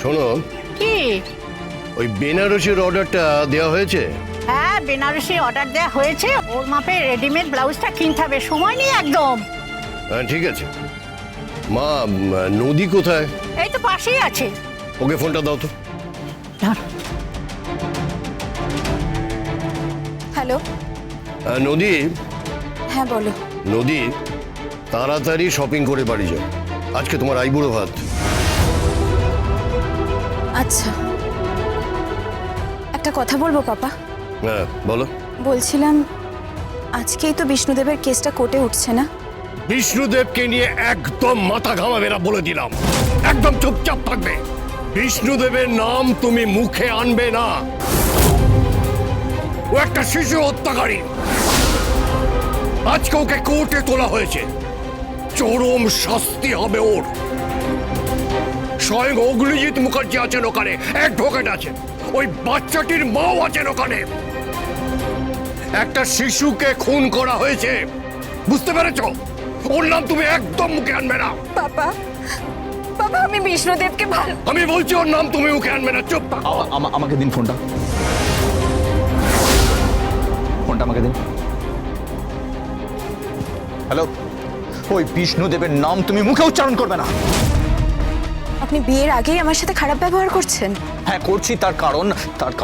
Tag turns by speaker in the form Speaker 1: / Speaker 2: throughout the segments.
Speaker 1: শোনো,
Speaker 2: কি?
Speaker 1: ওই বেনারসির অর্ডারটা দেওয়া হয়েছে?
Speaker 2: হ্যাঁ, বেনারসি অর্ডার দেওয়া হয়েছে। ওর মাপে রেডিমেড ব্লাউজটা কিনতে হবে, সময় নেই একদম।
Speaker 1: হ্যাঁ ঠিক আছে। মা, নদী কোথায়?
Speaker 2: এই তো পাশেই আছে।
Speaker 1: ওকে ফোনটা দাও তো।
Speaker 3: হ্যালো।
Speaker 1: নদী।
Speaker 3: হ্যাঁ বলো।
Speaker 1: নদী, তাড়াতাড়ি শপিং করে বাড়ি যাও, আজকে তোমার আইবুড়ো ভাত।
Speaker 3: আচ্ছা, একটা কথা বলবো পাপা?
Speaker 1: হ্যাঁ বলো।
Speaker 3: বলছিলাম, আজকেই তো বিষ্ণুদেবের কেসটা কোর্টে উঠছে না?
Speaker 1: বিষ্ণুদেবকে নিয়ে একদম মাথা ঘামাবে না বলে দিলাম। একদম চুপচাপ থাকবে। বিষ্ণুদেবের নাম তুমি মুখে আনবে না। ও একটা শিশু হত্যাকারী। আজকে ওকে কোর্টে তোলা হয়েছে, চরম শাস্তি হবে ওর। স্বয়ং অগ্নিজিৎ মুখার্জি আছেন ওখানে, অ্যাডভোকেট আছেন, ওই বাচ্চাটির মাও আছেন ওখানে। একটা শিশুকে খুন করা হয়েছে, বুঝতে পেরেছ? ওর নাম তুমি একদম মুখে আনবে না।
Speaker 3: পাপা, পাপা আমি বিষ্ণুদেবকে ভালো।
Speaker 1: আমি বলছি ওর নাম তুমি মুখে আনবে না। চুপ।
Speaker 4: আমাকে দিন ফোনটা। ফোনটা আমাকে দিন। হ্যালো, ওই বিষ্ণুদেবের নাম তুমি মুখে উচ্চারণ করবে না।
Speaker 3: আপনি বিয়ের আগেই আমার সাথে খারাপ ব্যবহার করছেন?
Speaker 4: হ্যাঁ করছি, তার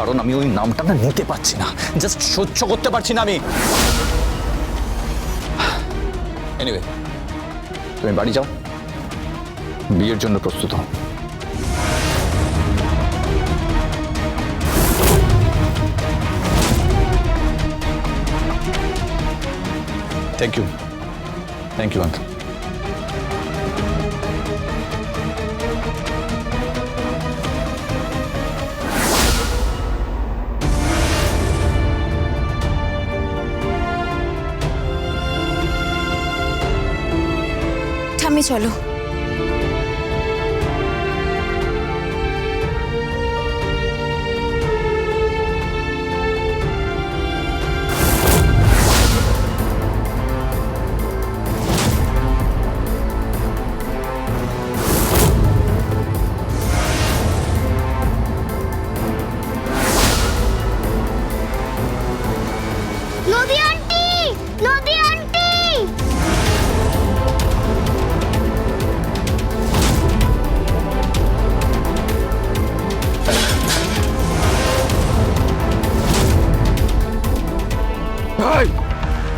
Speaker 4: কারণ আমি ওই নামটা না নিতে পারছি না, জাস্ট সহ্য করতে পারছি না আমি। এনিওয়ে, তুমি বাড়ি যাও, বিয়ের জন্য প্রস্তুত হও। Thank you uncle.
Speaker 3: ঠাম্মি চলো।
Speaker 5: নদী আন্টি, নদী আন্টি।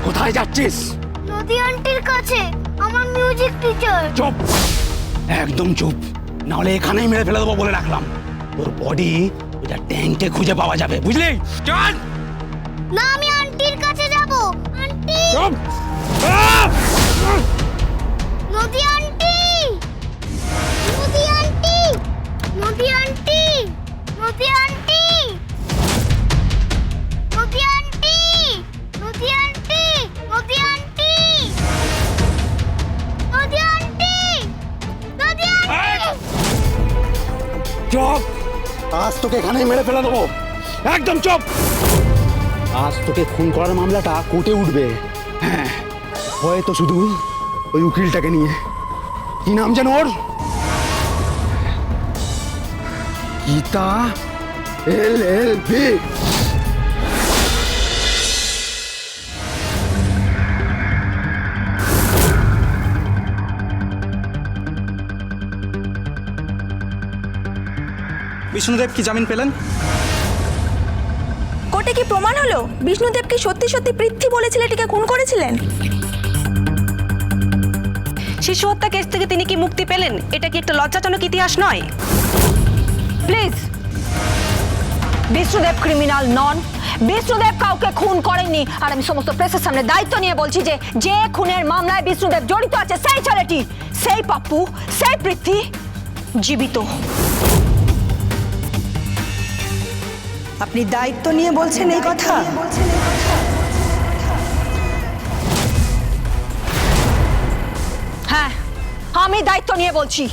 Speaker 6: কোথায় যাচ্ছিস?
Speaker 5: নদী আন্টির কাছে, আমার মিউজিক টিচার।
Speaker 6: চুপ, একদম চুপ, নাহলে এখানেই মেরে ফেলে দেবো বলে রাখলাম। তোর বডি ওটা ট্যাঙ্কে খুঁজে পাওয়া যাবে, বুঝলি? চল।
Speaker 5: না, আমি আন্টির কাছে যাব। আন্টি,
Speaker 6: চুপ।
Speaker 5: নদী আন্টি, নদী আন্টি, নদী আন্টি, নদী আন্টি, নদী আন্টি, নদী আন্টি, নদী আন্টি, নদী আন্টি, নদী আন্টি।
Speaker 6: চুপ, আজ তোকে এখানেই মেরে ফেলে দেবো, একদম চুপ। আজ তোকে খুন করার মামলাটা কোর্টে উঠবে। হ্যাঁ, হয়তো শুধু ওই উকিলটাকে নিয়ে। কি নাম যেন ওর? গীতা LLB।
Speaker 7: বিষ্ণুদেব কি জামিন পেলেন?
Speaker 3: কোর্টে কি প্রমাণ হলো বিষ্ণুদেব কি সত্যি সত্যি পৃথ্বী বলে ছেলেটিকে খুন করেছিলেন?
Speaker 8: শিশু হত্যা কেস থেকে তিনি কি মুক্তি পেলেন? এটা কি একটা লজ্জাজনক ইতিহাস নয়? প্লিজ, বিষ্ণুদেব ক্রিমিনাল নন। বিষ্ণুদেব কাউকে খুন করেননি। আর আমি সমস্ত প্রেসের সামনে দায়িত্ব নিয়ে বলছি যে যে খুনের মামলায় বিষ্ণুদেব জড়িত আছে সেই ছেলেটি, সেই পাপ্পু, সেই পৃথ্বী জীবিত।
Speaker 9: আপনি দায়িত্ব নিয়ে বলছেন এই কথা?
Speaker 8: হ্যাঁ, আমি দায়িত্ব নিয়ে বলছি,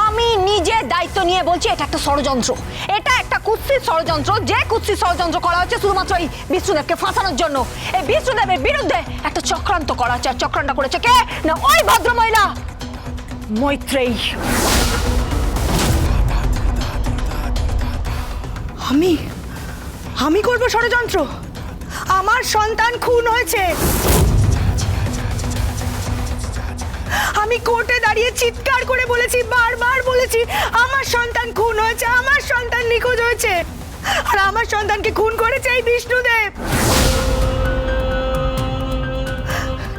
Speaker 8: আমি নিজে দায়িত্ব নিয়ে বলছি। এটা একটা ষড়যন্ত্র, এটা একটা কুৎসিত ষড়যন্ত্র। যে কুৎসিত ষড়যন্ত্র করা হচ্ছে শুধুমাত্র এই বিষ্ণুদেবকে ফাঁসানোর জন্য। এই বিষ্ণুদেবের বিরুদ্ধে একটা চক্রান্ত করা হচ্ছে। আর চক্রান্ত করেছে কে? না ওই ভদ্রমহিলা মৈত্রেয়ী।
Speaker 9: আমি করব ষড়যন্ত্র? আমার সন্তান খুন হয়েছে, আমি কোর্টে দাঁড়িয়ে চিৎকার করে বলেছি, বারবার বলেছি আমার সন্তান খুন হয়েছে, আমার সন্তান নিখোঁজ হয়েছে, আর আমার সন্তানকে খুন করেছে এই বিষ্ণুদেব।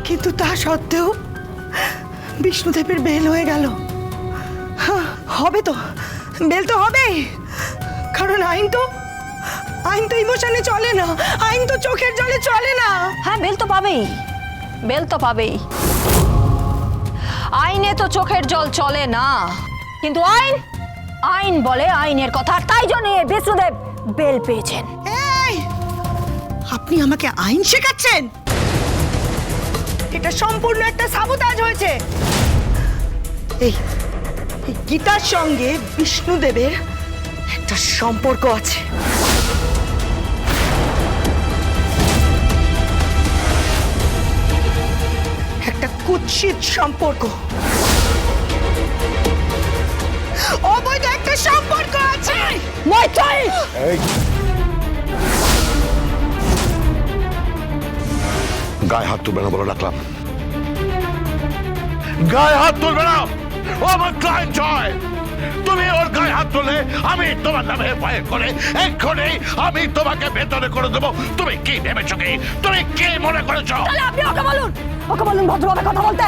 Speaker 9: কিন্তু তা সত্ত্বেও বিষ্ণুদেবের বেল হয়ে গেল। হবে তো, বেল তো হবেই, কারণ আইন তো ইমোশনে চলে না, আইন তো চোখের জলে চলে না।
Speaker 8: হ্যাঁ, বেল তো পাবেই, বেল তো পাবেই। আইনে তো চোখের জল চলে না, কিন্তু আইন বলে আইনের কথা, আর তাই জন্য এই বিষ্ণুদেব বেল পেয়েছেন।
Speaker 9: এই, আপনি আমাকে আইন শেখাচ্ছেন? এটা সম্পূর্ণ একটা সাবোতাজ হয়েছে। এই গীতার সঙ্গে বিষ্ণুদেবের একটা সম্পর্ক আছে। একটা কুৎসিত সম্পর্ক, অবৈধ একটা সম্পর্ক আছে।
Speaker 8: মৈত্রী!
Speaker 1: গায়ে হাত তুলবে না বলে ডাকলাম, গায়ে হাত তুলবে না। ও আমার ক্লায়েন্ট হয়, তুমি ওর গায়ে হাত তুললে আমি তোমার নামে এফআইআর করে এক্ষুনি আমি তোমাকে ভেতরে করে দেবো। তুমি কি ভেবেছো? কি তুমি কি মনে করেছো?
Speaker 8: তাহলে আপনি ওকে বলুন ভদ্রভাবে কথা বলতে।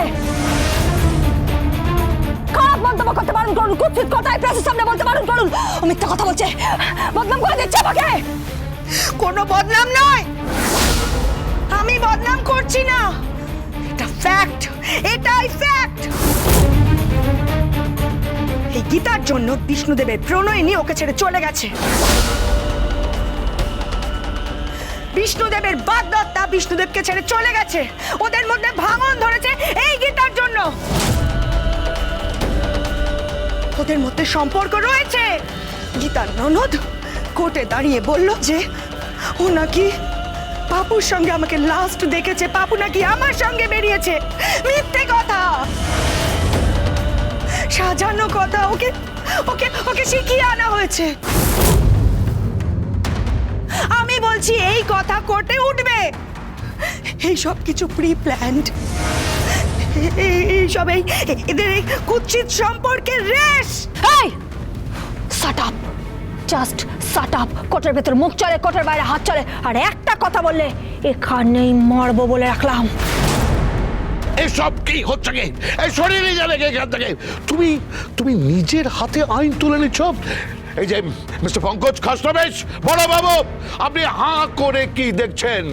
Speaker 8: খারাপ মন্তব্য করতে বারণ করুন, কুৎসিত কথায় প্রেসের সামনে বলতে বারণ করুন। ও মিথ্যা কথা বলছে, বদনাম করে দিচ্ছে আমাকে।
Speaker 9: কোনো বদনাম নয়, আমি বদনাম করছি না, এটা ফ্যাক্ট, এটাই ফ্যাক্ট। এই গীতার জন্য বিষ্ণুদেবের প্রণয়িনী ওকে ছেড়ে চলে গেছে। বিষ্ণুদেবের বাগদত্তা বিষ্ণুদেবকে ছেড়ে চলে গেছে, ওদের মধ্যে ভাঙন ধরেছে এই গীতার জন্য। ওদের মধ্যে সম্পর্ক রয়েছে। গীতার ননদ কোর্টে দাঁড়িয়ে বলল যে ও নাকি পাপুর সঙ্গে আমাকে লাস্ট দেখেছে, পাপু নাকি আমার সঙ্গে বেরিয়েছে। মিথ্যে কথা, সাজানো কথা, ওকে ওকে ওকে শিখিয়ে আনা হয়েছে। আমি বলছি এই কথা কোর্টে উঠবে। এই সব কিছু প্রি প্ল্যান্ড, এইসব এদের এই কুৎসিত সম্পর্কের রেশ।
Speaker 8: এই shut up, just shut up. কোর্টের ভেতর মুখ চলে, কোর্টের বাইরে হাত চলে, আর একটা কথা বললে এখানেই মারবো বলে রাখলাম।
Speaker 1: এসব কি হচ্ছে? কি এই শরীরে জানে কে এখান থেকে? তুমি নিজের হাতে আইন তুলে নিচ্ছ। এই যে মিস্টার পঙ্কজ খাসনবেশ, বড় বাবু, আপনি হাঁ করে কি দেখছেন?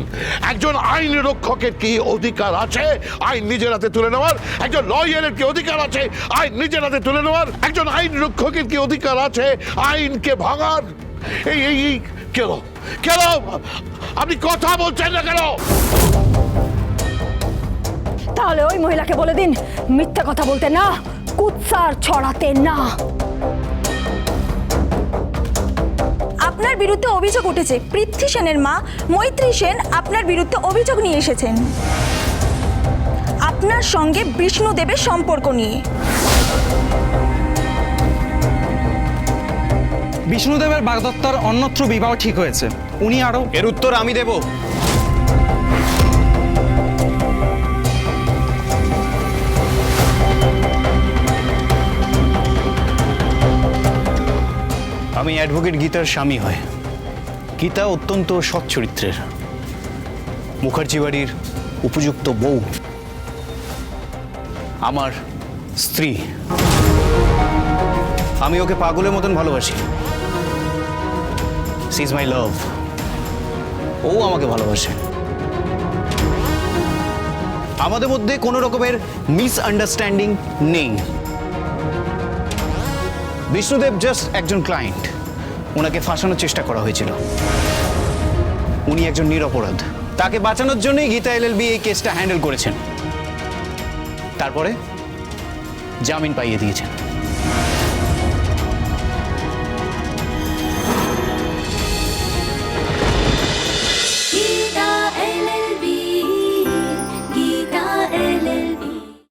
Speaker 1: একজন আইন রক্ষকের কি অধিকার আছে আইন নিজের হাতে তুলে নেওয়ার? একজন লয়ারের কি অধিকার আছে আইন নিজের হাতে তুলে নেওয়ার? একজন আইন রক্ষকের কি অধিকার আছে আইনকে ভাঙার? এই কেন কেন আপনি কথা বলছেন না কেন?
Speaker 8: তাহলে ওই মহিলাকে বলে দিন মিথ্যা কথা বলতে না, কুৎসার ছড়াতে না।
Speaker 3: আপনার বিরুদ্ধে অভিযোগ উঠেছে। পৃথ্বী সেনের মা মৈত্রী সেন আপনার বিরুদ্ধে অভিযোগ নিয়ে এসেছেন আপনার সঙ্গে বিষ্ণুদেবের সম্পর্ক নিয়ে।
Speaker 7: বিষ্ণুদেবের বাগদত্তার অন্যত্র বিবাহ ঠিক হয়েছে, উনি আরো।
Speaker 4: এর উত্তর আমি দেব। আমি অ্যাডভোকেট গীতার স্বামী হয়। গীতা অত্যন্ত সৎ চরিত্রের, মুখার্জি বাড়ির উপযুক্ত বউ, আমার স্ত্রী। আমি ওকে পাগলের মতন ভালোবাসি। সি ইজ মাই লাভ। ও আমাকে ভালোবাসে। আমাদের মধ্যে কোনো রকমের মিসআন্ডারস্ট্যান্ডিং নেই। বিষ্ণুদেব জাস্ট একজন ক্লায়েন্ট, ওনাকে ফাঁসানোর চেষ্টা করা হয়েছিল। উনি একজন নিরপরাধ, তাকে বাঁচানোর জন্যই গীতা এলএলবি এই কেসটা হ্যান্ডেল করেছেন, তারপরে জামিন পাইয়ে দিয়েছেন।